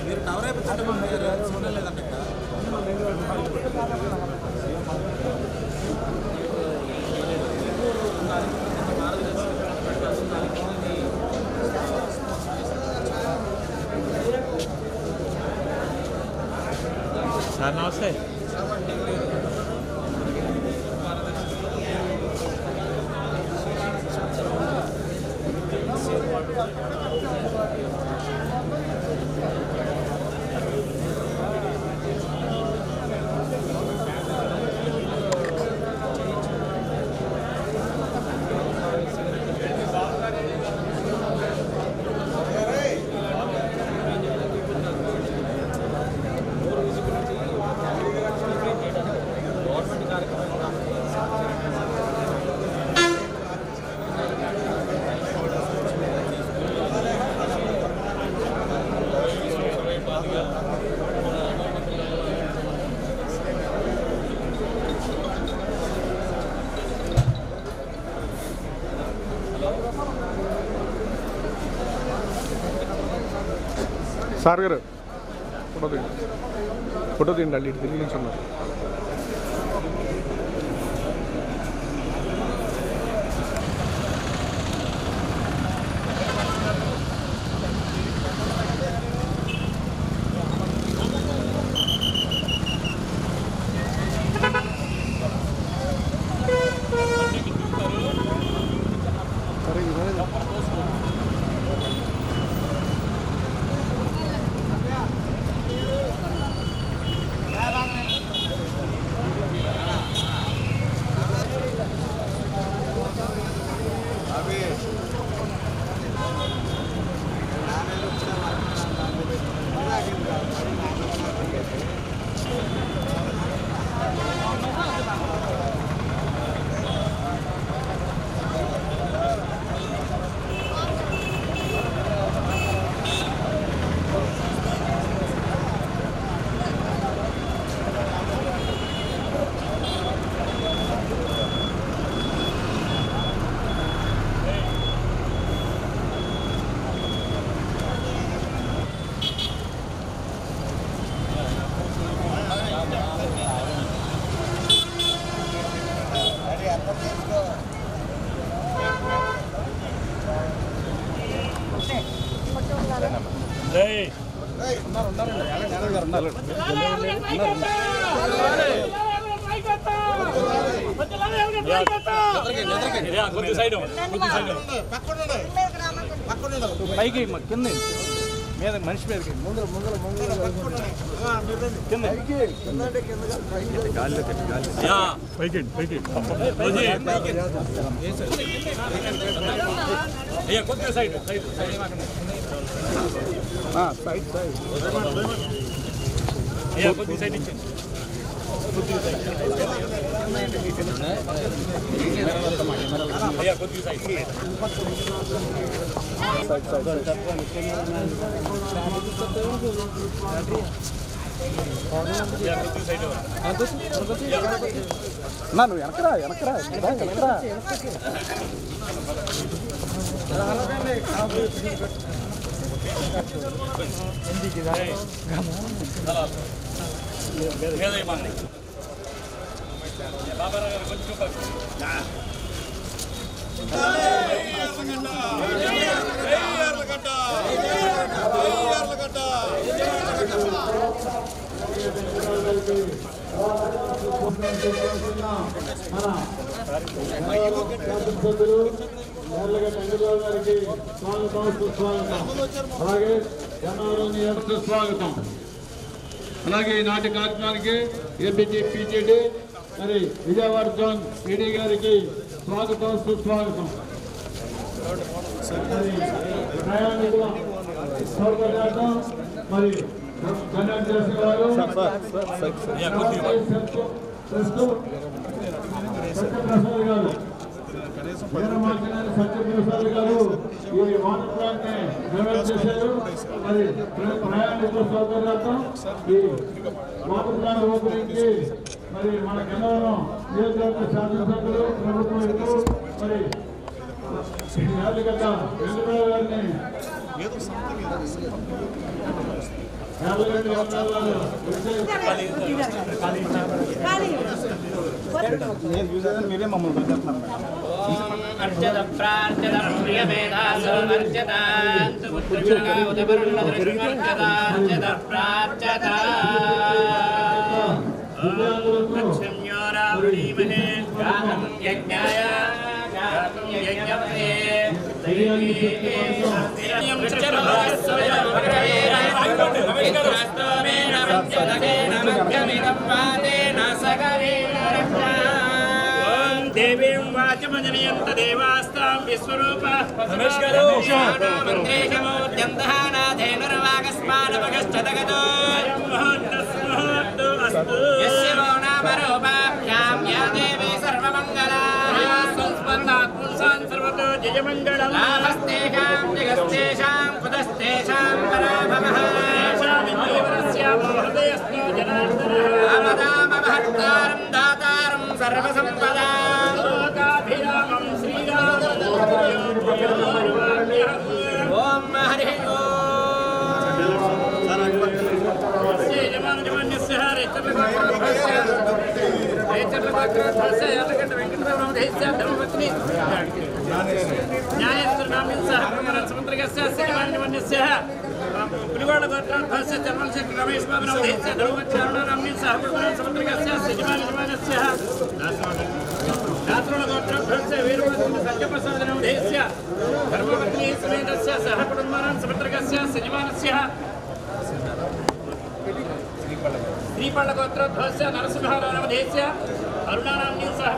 మీరు టవర్ అయిపోతుంటే చూడలేదంట సార్ నమస్తే. సార్ గారు ఫోటో తీయండి ఇటు తిరిగి నుంచి ఉన్నారు. పైకి కింద మీద మనిషి మీదకి ముందర ముందర ముందర కింద పైకి పైకి కొద్దిగా సైడ్ సైడ్ సైడ్ సైడ్ కొద్దిగా సైడ్ ఇచ్చింది. నువ్వు వెనకరా వెనకరా వెనకరా బాబా గారు కొంచెం అలాగే స్వాగతం. అలాగే ఈనాటి కార్యక్రమానికి ఏపీటీ పీటీడీ మరి విజయవాడ జోన్ పీడీ గారికి స్వాగతం సుస్వాగతం. ప్రయాణికుల సౌకర్యార్థం మరి కన్యాక్షన్ గారు సత్యప్రసాద్ గారు సత్యప్రసాద్ గారు ఈ వాటర్ ప్లాంట్ ని డెవలప్ చేశారు. మరి ప్రయాణికుల సౌకర్యార్థం ఈ వాటర్ ప్లాంట్ ఓపెనింగ్ కి మరి మన గన్నవరం నియోజకవర్గ శాసనసభ్యులు ప్రభుత్వం మరి యాదగిరి వెంకటరావు గారిని మీరే మమ్మల్ని గుర్తిస్తున్నారు. అర్చద ప్రార్చద ప్రియ మేధాసో అర్చద పుత్రగా ఉదవరుణ దృశ్యర్చద అర్చద ప్రార్చద లక్ష్మ్యోరావళీమహే గానం యజ్ఞాయ గానం యజ్ఞవే దైవీయం చర్వస్వయం భగవేరాస్తమేన వంచదకేన మధ్యమిదం వాదేన సగరేణ దేవీం వాచమజనయంత దేవాస్తాం విశ్వరూప నమస్కారోద్యంతనాథేనుర్వాగస్మానమగశ్చదగతో యస్య మౌనామరూపాభ్యాం యా దేవీ సర్వమంగళాః సంస్పందాత్మసాం సర్వతో జయమంగళలాభస్తేషాం జగస్తేషాం కుతస్తేషాం పరాభవః హృదయస్థో జనార్దనః ఆపదామహర్తారం దాతారం సర్వసంపదాం లోకాభిరామం శ్రీరామం ఓం హరి ఓం పులివాడ గోత్రాధ్వస్య చర్మలశేఖర రమేష్ బాబు నవధేస్య ధర్మచారణానామ్ని సహ సముద్రగస్య యజమానస్య శాస్త్రోణ గోత్రాధ్వస్య వీరభద్ర సత్యప్రసాద నవధేస్య ధర్మపత్ని సమేతస్య సహ కుటుంబానాం సముద్రగస్య యజమానస్య శ్రీపళ్ళ గోత్రోద్భవస్య నరసింహారావు నవధేస్య అరుణానామ్ని సహ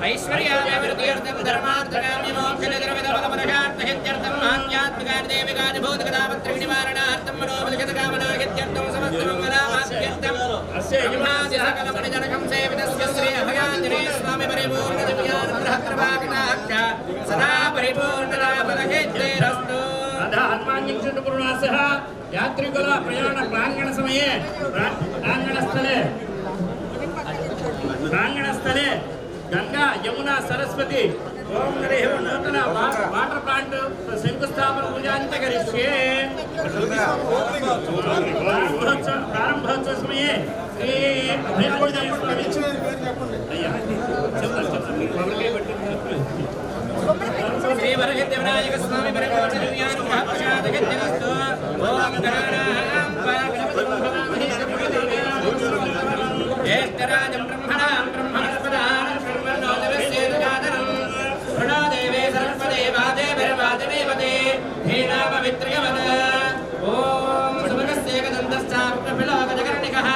ఐశ్వర్యాభివృద్ధ్యర్థం ధర్మార్థకామ్యమోక్షలద్రవిధవదమనగార్థహిత్యర్థం ఆధ్యాత్మికాని దేవికాని భూతకథాపత్ర నివారణార్థం మనోబలిషతకామనాహిత్యర్థం సమస్తమంగళామాప్త్యర్థం అస్య సకలపరిజనకం సేవితస్య శ్రీ అభయాంజనేయ స్వామి పరిపూర్ణ దివ్యానుగ్రహకృపాకటాక్ష సదా పరిపూర్ణలాభలహేత్యేరస్తు హనుమాన్యక్షుణ్ణపురుణాసః యాత్రికుల ప్రయాణ ప్రాంగణ సమయే ప్రాంగణస్థలే గంగా యమునా సరస్వతి ఓం హరిః నూతన వాటర్ ప్లాంట్ శంకుస్థాపన పూజాంతకరిష్యే ప్రారంభోత్సవ సమయే శ్రీ అభయాంజనేయ స్వామి శ్రీ వరహిత్య వినాయక స్వామి పరిపూర్ణ దివ్యానుగ్రహప్రసాదహిత్యరస్తు ఓం గణానాం జ్యేష్ఠరాజం బ్రహ్మణాం బ్రహ్మణస్పదానం బ్రహ్మణోదరస్యేతుజాతరం ప్రణో దేవే సరస్వదేవాదేవిర్వాదినేవతే ధీనాపవిత్ర్యవద ఓం సుమగస్యేకదంతశ్చాప్రపిలోకజగర్ణికः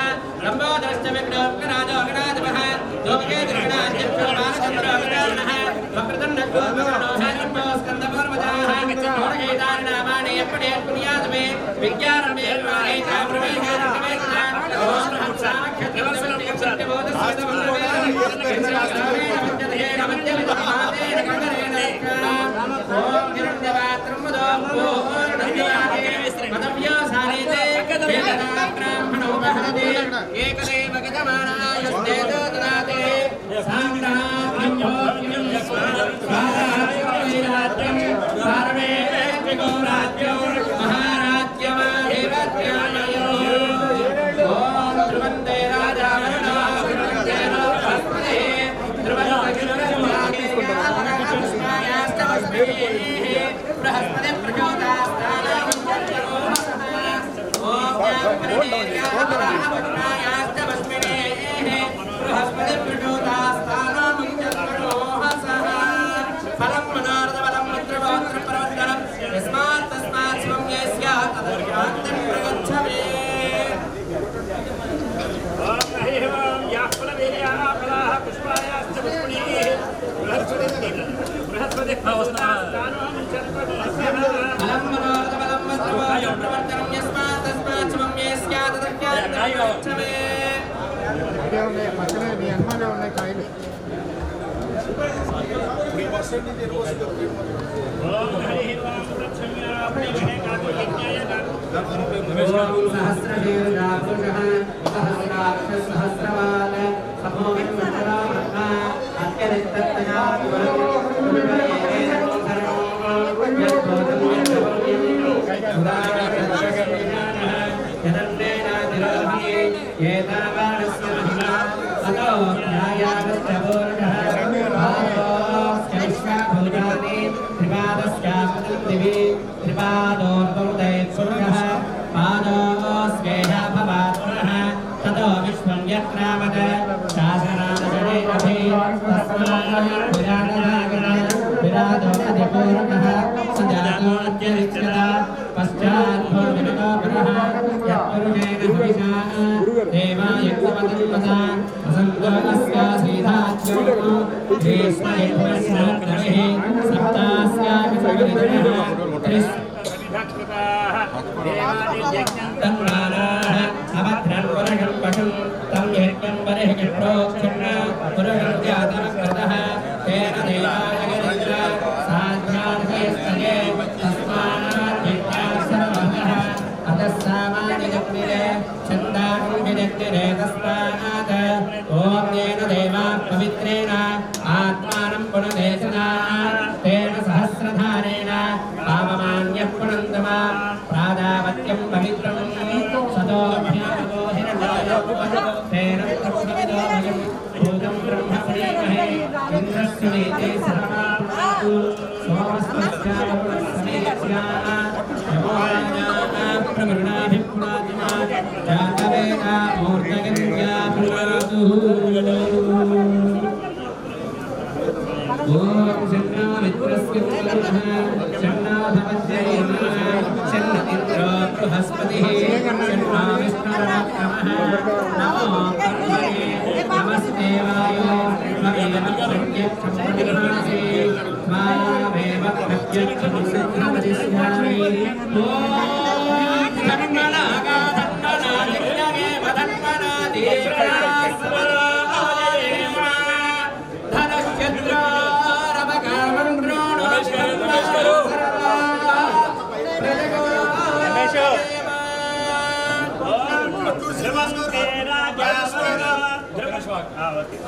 లంబోదరశ్చ విఘ్నోపకరాజో గణాధిపः లోకే దృఢాద్యప్రమాణచంద్రోగణార్ణः వక్రతుండోపకరణో స్కందపూర్వజాः గచ్చోడగైతారణామాణి ఎప్పటి పుణ్యాత్మే విజ్ఞానమే వాహైతా ప్రవేశారవేత్తా ఏకదేవ గజమానాయస్తే దదాతే సాంగ్రాజ్యం స్వరాజ్యం సర్వేష్టికో రాజ్యం మహారాజ్యమాదేవత్యాయో ఓం ధ్రువందే రాజా వరుణో ధ్రువందే పక్కనే నీ అనుమానం ఉన్నాయి కాయలు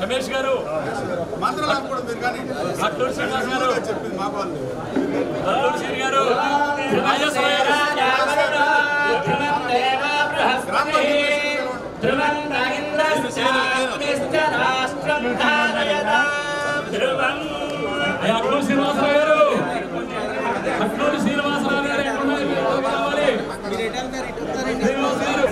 రమేష్ గారు మంత్రాలు కూడా మీరు కానీ అట్టూరు శ్రీనివాస్ గారు చెప్పింది మా వాళ్ళు అట్టూరు శ్రీ గారు అట్టూరు శ్రీనివాసరావు గారు అట్టూరు శ్రీనివాసరావు గారు కావాలి శ్రీనివాస్ గారు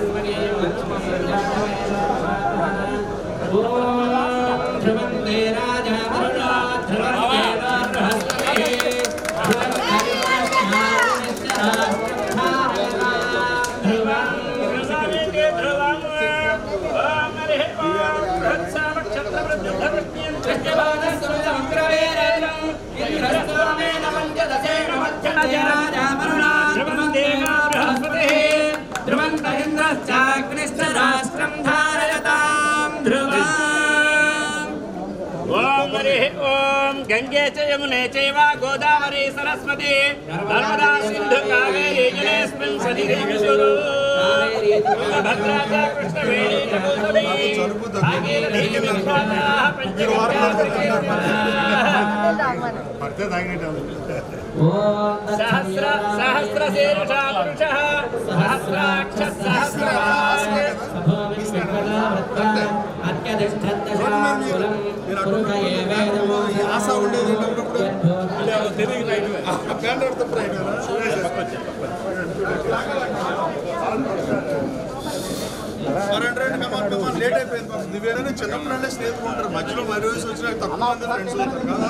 गंगे च यमुने चैव गोदावरी सरस्वती नर्मदा सिंधु कावेरी जलेस्मिन् सन्निधिषु भद्रा च कृष्णवेणी च गोदावरी भागीरथी च विश्वासाः सहस्रशीर्षा पुरुषः सहस्राक्षः सहस्रपात् ఆశ ఉండేది తిరిగి లేట్ అయిపోయింది పాపం. నువ్వేనా చిన్నప్పుడు అంటే స్నేహితులు ఉంటారు, మధ్యలో మరి వయసు వచ్చిన తక్కువ మంది ఫ్రెండ్స్ ఉంటారు కదా.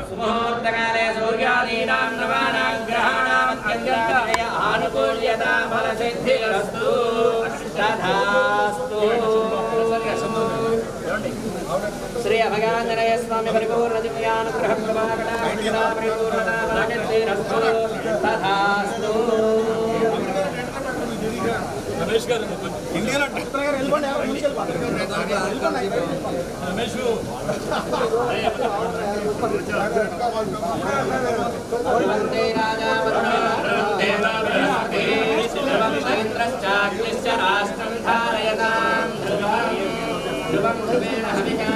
సుముహూర్తకాలే సూర్యాదీనాం నవానాం గ్రహాణాం అత్యంత ఆనుకూల్యతా ఫలసిద్ధిరస్తు తథాస్తు. శ్రీ అభయాంజనేయ స్వామి పరిపూర్ణ దివ్యానుగ్రహ ప్రభాకటాక్షిరస్తు తథాస్తు. ఇండియాలో రాష్ట్రం ధారయతాం ధ్రువం ధ్రువేణ హవిషా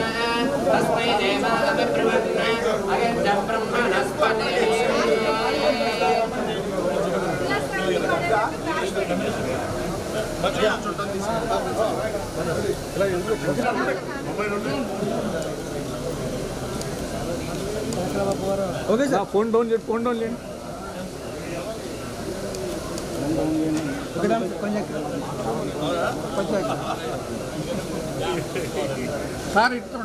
తస్మై దేవాభిబ్రువన్న అయంత బ్రహ్మణస్పతే. ఓకే సార్, ఫోన్ డౌన్ చేయండి, ఫోన్ డౌన్ చేయండి. సార్ ఇటు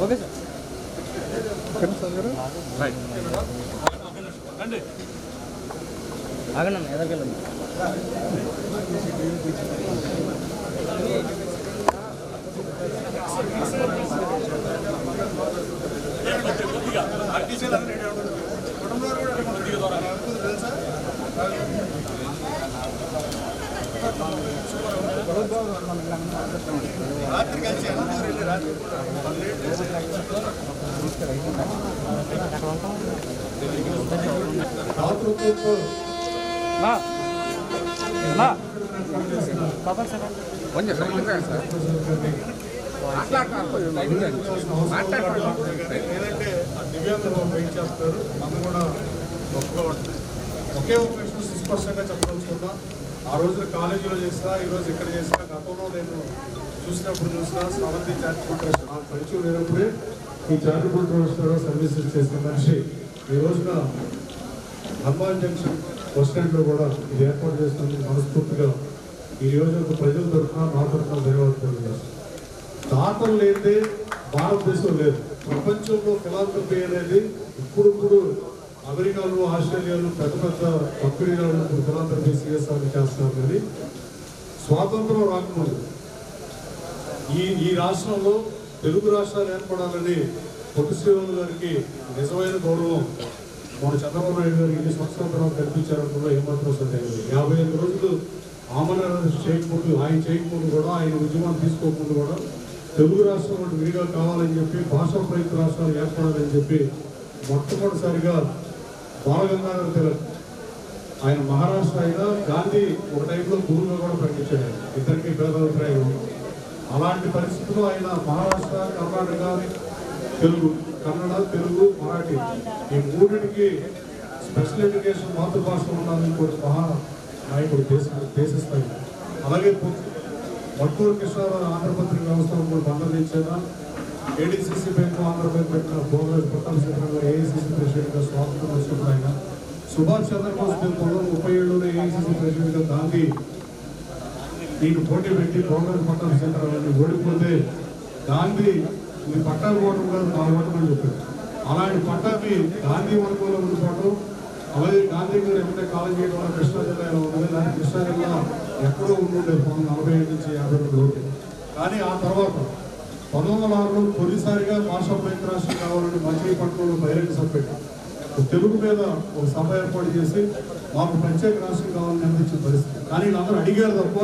ఓకే సార్. ఆగండి ఎదగలండి. రాత్రి కలిసి రాత్రి ఏదంటే దివ్యాంగులు వెయిట్ చేస్తారు, మనం కూడా గొప్పగా ఉంటుంది. ఒకే ఒక విషయం సుస్పష్టంగా చెప్పదలుచుకున్నా, ఆ రోజు కాలేజీలో చేసినా ఈరోజు ఇక్కడ చేసినా, గతంలో నేను చూసినా స్రవంతి చారిటబుల్ ట్రస్ట్ నాకు పరిచయం లేనప్పుడే ఈ చారిటబుల్ ట్రస్ట్లో సర్వీసెస్ చేసిన మనిషి ఈ రోజున హనుమాన్ జంక్షన్ బస్ స్టాండ్లో కూడా ఇది ఏర్పాటు చేస్తున్నందుకు మనస్ఫూర్తిగా ఈ నియోజకవర్గ ప్రజల తరఫున నా తరఫున ధన్యవాదాలు తెలియజేస్తాను. దాతలు లేదే భారతదేశం లేదు. ప్రపంచంలో ఫిలాంథ్రపీ అనేది ఇప్పుడు అమెరికాలో, ఆస్ట్రేలియాలో పెద్ద పెద్ద కంపెనీలు ఇప్పుడు ఫిలాంథ్రపీ సిఎస్ఆర్ చేస్తున్నారు. కానీ స్వాతంత్రం రాకముందు ఈ రాష్ట్రంలో తెలుగు రాష్ట్రాలు ఏర్పడాలని పొట్టి శ్రీరాములు గారికి నిజమైన గౌరవం మన చంద్రబాబు నాయుడు గారికి స్వతంత్రం కల్పించారంటే ఏమాత్రం సందేహం లేదు. 55 రోజులు ఆమరణ చేయకముందు, ఆయన చేయకముందు కూడా, ఆయన ఉద్యమాన్ని తీసుకోకముందు కూడా తెలుగు రాష్ట్రం వంటి విడిగా కావాలని చెప్పి, భాషా ప్రయుక్త రాష్ట్రాలు ఏర్పడాలని చెప్పి మొట్టమొదటిసారిగా బాలగంగాధర తిలక్ ఆయన మహారాష్ట్ర అయినా గాంధీ ఒక టైంలో గురువుగా కూడా ప్రకటించాడు. ఇద్దరికి భేదాభిప్రాయం. అలాంటి పరిస్థితుల్లో ఆయన మహారాష్ట్ర, కర్ణాటక, కన్నడ, తెలుగు, మరాఠీ ఈ మూడింటికి స్పెషల్ ఎడ్యుకేషన్ మాతృభాష ఉండాలని కూడా మహా నాయకుడు దేశస్థాయి. అలాగే మట్టూరు కృష్ణారావు ఆంధ్రపత్రిక వ్యవస్థ కూడా బంధనించేదా, ఏడీసీసీ బ్యాంకు ఆంధ్రప్రదేశ్ పెట్టిన భోగరాజు ప్రతాప్ సింగ్ ఏఐసీసీ ప్రెసిడెంట్గా స్వాతంత్రం వచ్చినప్పుడు ఆయన, సుభాష్ చంద్రబోస్ 1937లో ఏఐసీసీ ప్రెసిడెంట్గా గాంధీ నీకు పోటీ పెట్టి భోగరాజు ప్రతాప్ సింగ్ ఓడిపోతే గాంధీ మీ పట్టాలు పోవడం కాదు నా ఓటమని చెప్పారు. అలాంటి పట్టాకి గాంధీ వర్గంలో ఉండిపోవడం, అలాగే గాంధీ గారు ఎప్పుడైతే కాలేజ్ చేయడం వల్ల కృష్ణా జిల్లాలో ఉంది. దాని కృష్ణా జిల్లా ఎక్కడో ఉండుండే 1945 నుంచి 52 లోపు. కానీ ఆ తర్వాత 1906లో తొలిసారిగా భాషా ప్రయుక్త రాష్ట్రం కావాలని మచిలీపట్నంలో బహిరంగ సభ పెట్టి తెలుగు మీద ఒక సభ ఏర్పాటు చేసి మాకు ప్రత్యేక రాష్ట్రం కావాలని నిర్ణయించిన పరిస్థితి. కానీ వీళ్ళందరూ అడిగారు తప్ప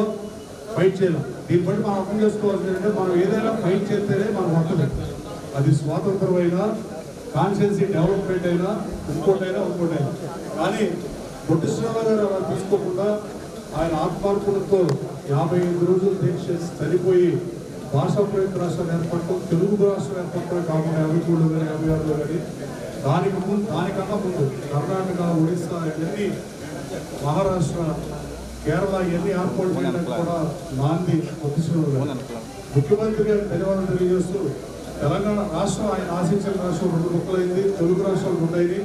ఫైట్ చేయాలి. దీన్ని బట్టి మనం అర్థం చేసుకోవాల్సింది ఏంటంటే, మనం ఏదైనా ఫైట్ చేస్తేనే మనం వస్తుంది. అది స్వాతంత్రం అయినా, కాన్స్టిట్యున్సీ డెవలప్మెంట్ అయినా, ఇంకోటైనా. కానీ పొట్టి శ్రీరాములు గారు అలా తీసుకోకుండా ఆయన ఆత్మార్పణతో 55 రోజులు దీక్ష చేసి చనిపోయి భాషా ప్రయుక్త రాష్ట్రాలు ఏర్పడటం, తెలుగు రాష్ట్రం ఏర్పడటం కాకుండా 53 కానీ 56 కానీ దానికన్నా ముందు కర్ణాటక, ఒడిస్సా ఇవన్నీ, మహారాష్ట్ర, కేరళ ఇవన్నీ ఏర్పాటు చేయడానికి కూడా నాంది పొందుతున్నారు. ముఖ్యమంత్రి గారికి ధన్యవాదాలు తెలియజేస్తూ తెలంగాణ రాష్ట్రం ఆయన ఆశించిన రాష్ట్రం 2 ముక్కలైంది, తెలుగు రాష్ట్రాలు 2 అయినాయి.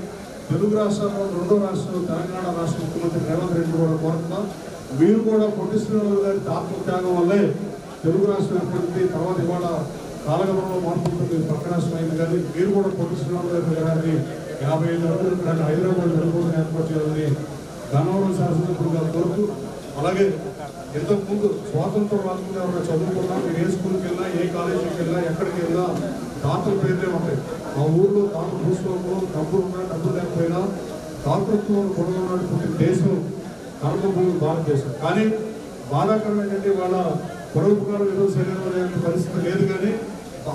తెలుగు రాష్ట్రాల్లో 2వ రాష్ట్రం తెలంగాణ రాష్ట్ర ముఖ్యమంత్రి రేవంత్ రెడ్డి కూడా కోరుతున్నాం, మీరు కూడా పొట్టి శ్రీరాములు గారి ఆత్మత్యాగం వల్లే తెలుగు రాష్ట్రం ఏర్పడింది. తర్వాత ఇవాళ కాలగమనంలో మార్పుంటుంది, పక్క రాష్ట్రం అయింది. కానీ మీరు కూడా పొట్టి శ్రీరాములు గారి విగ్రహాన్ని 55 రోజులు హైదరాబాద్ నలుగురు ఏర్పాటు చేయాలని గన్నవరం శాసనసభ్యులు గారు కోరుతూ, అలాగే ఇంతకుముందు స్వాతంత్రం రాకుండా ఎవరైనా చదువుకున్నా, మీరు ఏ స్కూల్కి వెళ్ళినా, ఏ కాలేజీకి వెళ్ళినా, ఎక్కడికి వెళ్ళినా దాతల పేర్లే ఉంటాయి. మా ఊళ్ళో దాతల భూస్వాములు డబ్బులు ఉన్నా, డబ్బులు లేకపోయినా దాతృత్వం కొనుగోలు దేశం కర్మభూమి భారతదేశం. కానీ బాధాకరం ఏంటంటే వాళ్ళ పరోపకారం ఏదో శరీరం పరిస్థితి లేదు. కానీ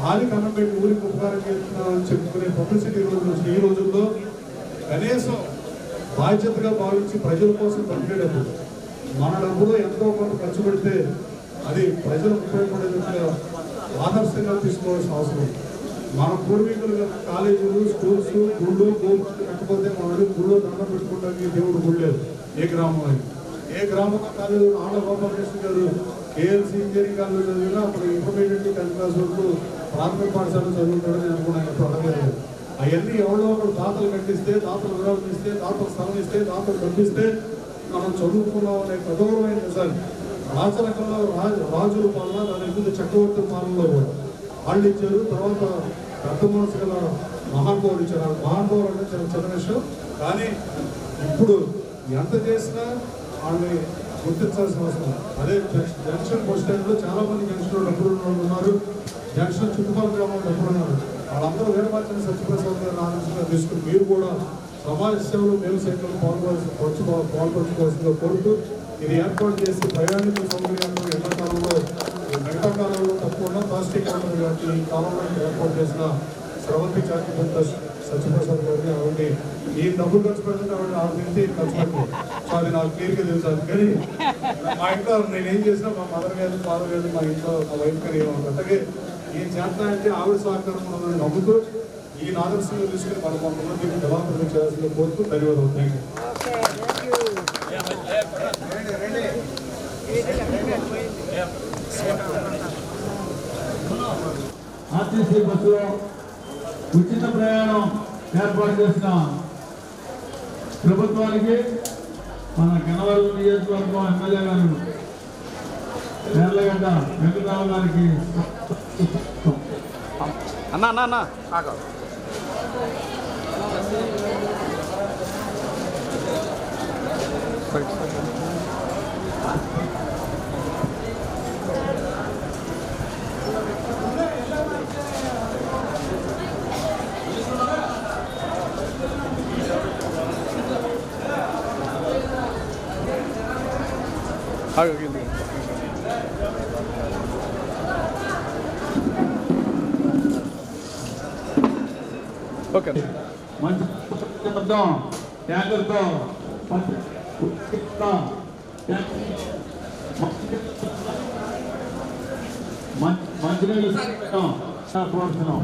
హాలికి అన్నం పెట్టి ఊరికి ఉపకారం చేస్తున్నారని చెప్పుకునే పబ్లిసిటీ రోజులు ఈ రోజుల్లో కనీసం బాధ్యతగా భావించి ప్రజల కోసం పనిచేయడం, మన డబ్బులో ఎంతో కొంత ఖర్చు పెడితే అది ప్రజలకు ఉపయోగపడేందుకు ఆదర్శంగా తీసుకోవాల్సిన అవసరం. మన పూర్వీకులు కాలేజీలు, స్కూల్స్, గుళ్ళు, గోపులు కట్టకపోతే మన గుళ్ళో దండం పెట్టుకోవడానికి దేవుడు గుళ్ళేదు. ఏ గ్రామంలో ఏ గ్రామంలో కాలేజీ ఆంధ్ర గోపాలకృష్ణ గారు కేఎల్సీ ఇంజనీరింగ్ కాలేజ్ చదివినా అప్పుడు ఇంటర్మీడియట్ 10th క్లాస్ వరకు ప్రాథమిక పాఠశాల చదువుతాడని అనుకున్నాను. ఇప్పుడు అడగలేదు. అవన్నీ ఎవరో ఒకరు దాతలు కట్టిస్తే, దాతలు వివరాలు ఇస్తే, దాతలు స్థలం ఇస్తే, దాతలు డబ్బిస్తే మనం చదువుకున్నాం అనే ప్రగౌరవమైన నిజాన్ని రాచరకంలో రాజుల పాలన, దాని ముందు చక్రవర్తి పాలనలో కూడా వాళ్ళు ఇచ్చారు. తర్వాత పెద్ద మనసు గల మహానుభావులు ఇచ్చారు. మహానుభావులు అంటే చాలా చిన్న విషయం. కానీ ఇప్పుడు ఎంత చేసినా వాళ్ళని గుర్తించాల్సిన అవసరం. అదే జంక్షన్ బస్ స్టాండ్లో చాలా మంది జంక్షన్లో డబ్బులు ఉన్న వాళ్ళు ఉన్నారు, జంక్షన్ చుట్టుపక్కల గ్రామంలో డబ్బులు ఉన్నారు. వాళ్ళందరూ వేరమార్చిన సత్యప్రసాద్ గారిని ఆలోచనగా తీసుకుని మీరు కూడా సమాజ సేవలు మేలు సేవలు పాల్పంచుకోవాల్సిందిగా కోరుతూ ఇది ఏర్పాటు చేసి ప్రయాణికుల సౌకర్యాలను ఎండాకాలంలో మిగతా కాలంలో తప్పకుండా ప్లాస్టిక్ గారికి ఈ కాలంలో ఏర్పాటు చేసిన స్రవంతి చారిటబుల్ సత్యప్రసాద్ గారిని ఆవిడ ఈ డబ్బులు ఖర్చు పెడితే ఆవిడ ఖర్చు పెట్టారు. సో అది నాకు క్లియర్గా తెలుసు. కానీ మా ఇంట్లో నేనేం చేసినా మా మదర్ గారు, ఫాదర్ గారు, మా ఇంట్లో మా వైఫ్ గారు ఏమంటే ఏం చేస్తా అంటే ఆవిడ సహకారం ఉన్నదని నమ్ముతూ ఈ ఆదర్శంగా తీసుకుని మన కొంతమందికి జవాబు చేయాల్సిందిగా కోరుతూ ధన్యవాదాలు. ఆర్టీసీ బస్సులో ఉచిత ప్రయాణం ఏర్పాటు చేసిన ప్రభుత్వానికి మన గన్నవరం నియోజకవర్గం ఎమ్మెల్యే గారు నేర్లగడ్డ వెంకటరావు గారికి అన్నా అన్నా అన్నా ఓకే మంచి ట్యాంకర్తో మంచినీళ్ళు కోరుతున్నాం.